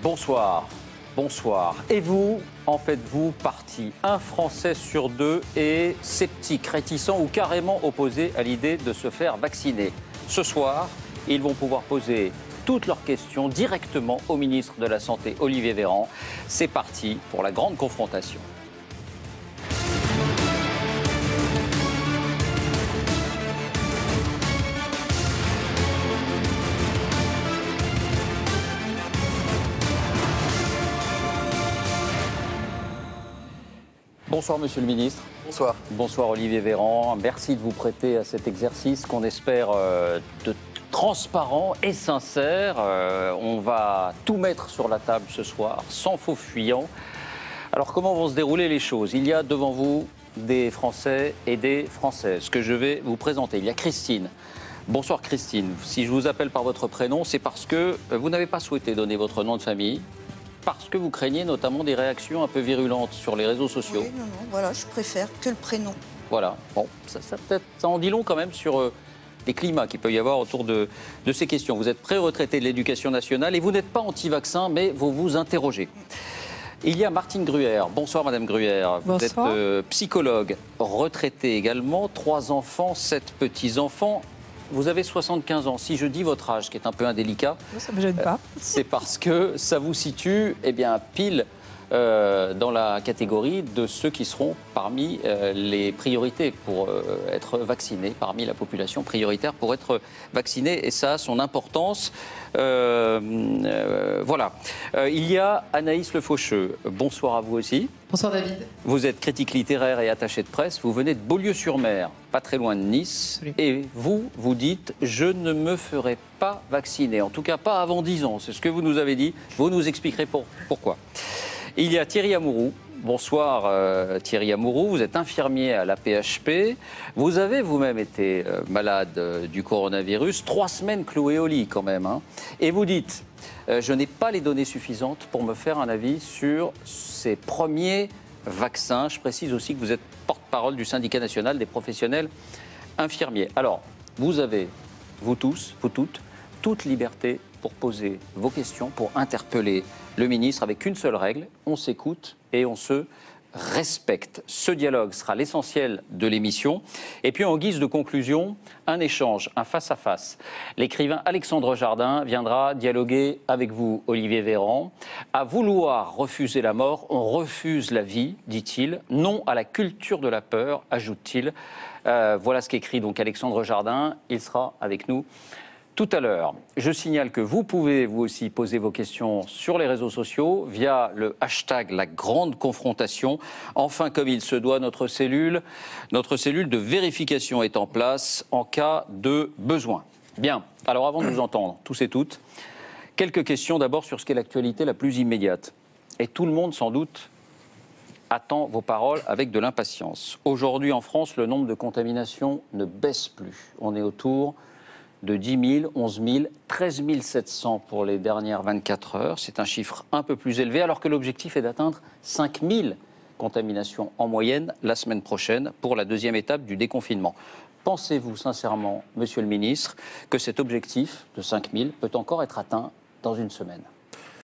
Bonsoir, bonsoir. Et vous, en faites-vous partie? Un Français sur deux est sceptique, réticent ou carrément opposé à l'idée de se faire vacciner. Ce soir, ils vont pouvoir poser toutes leurs questions directement au ministre de la Santé, Olivier Véran. C'est parti pour la grande confrontation. Bonsoir Monsieur le Ministre. Bonsoir. Bonsoir Olivier Véran. Merci de vous prêter à cet exercice qu'on espère de transparent et sincère. On va tout mettre sur la table ce soir, sans faux fuyant. Alors comment vont se dérouler les choses? Il y a devant vous des Français et des Françaises que je vais vous présenter. Il y a Christine. Bonsoir Christine. Si je vous appelle par votre prénom, c'est parce que vous n'avez pas souhaité donner votre nom de famille. Parce que vous craignez notamment des réactions un peu virulentes sur les réseaux sociaux. Oui, non, voilà, je préfère que le prénom. Voilà, bon, ça en dit long quand même sur les climats qu'il peut y avoir autour de ces questions. Vous êtes pré-retraité de l'Éducation nationale et vous n'êtes pas anti-vaccin, mais vous vous interrogez. Il y a Martine Gruère. Bonsoir Madame Gruère. Bonsoir. Vous êtes psychologue, retraitée également, 3 enfants, 7 petits-enfants. Vous avez 75 ans. Si je dis votre âge, qui est un peu indélicat, ça ne me gêne pas. C'est parce que ça vous situe pile dans la catégorie de ceux qui seront parmi les priorités pour être vaccinés, parmi la population prioritaire pour être vaccinée. Et ça a son importance. Voilà. Il y a Anaïs Le Faucheux. Bonsoir à vous aussi. Bonsoir David. Vous êtes critique littéraire et attaché de presse. Vous venez de Beaulieu-sur-Mer, pas très loin de Nice. Absolument. Et vous dites « Je ne me ferai pas vacciner ». En tout cas, pas avant 10 ans. C'est ce que vous nous avez dit. Vous nous expliquerez pourquoi. Il y a Thierry Amouroux. Bonsoir Thierry Amouroux. Vous êtes infirmier à la PHP. Vous avez vous-même été malade du coronavirus. 3 semaines cloué au lit quand même. Hein. Et vous dites je n'ai pas les données suffisantes pour me faire un avis sur ces premiers vaccins. Je précise aussi que vous êtes porte-parole du syndicat national des professionnels infirmiers. Alors, vous avez, vous tous, vous toutes, toute liberté pour poser vos questions, pour interpeller le ministre avec une seule règle, on s'écoute et on se respecte. Ce dialogue sera l'essentiel de l'émission. Et puis en guise de conclusion, un échange, un face-à-face. L'écrivain Alexandre Jardin viendra dialoguer avec vous, Olivier Véran. À vouloir refuser la mort, on refuse la vie, dit-il. Non à la culture de la peur, ajoute-t-il. Voilà ce qu'écrit donc Alexandre Jardin. Il sera avec nous tout à l'heure. Je signale que vous pouvez vous aussi poser vos questions sur les réseaux sociaux via le hashtag La Grande Confrontation. Enfin, comme il se doit, notre cellule de vérification est en place en cas de besoin. Bien, alors avant de vous entendre, tous et toutes, quelques questions d'abord sur ce qu'est l'actualité la plus immédiate. Et tout le monde, sans doute, attend vos paroles avec de l'impatience. Aujourd'hui, en France, le nombre de contaminations ne baisse plus. On est autour de 10 000, 11 000, 13 700 pour les dernières 24 heures. C'est un chiffre un peu plus élevé, alors que l'objectif est d'atteindre 5 000 contaminations en moyenne la semaine prochaine pour la deuxième étape du déconfinement. Pensez-vous sincèrement, Monsieur le Ministre, que cet objectif de 5 000 peut encore être atteint dans une semaine ?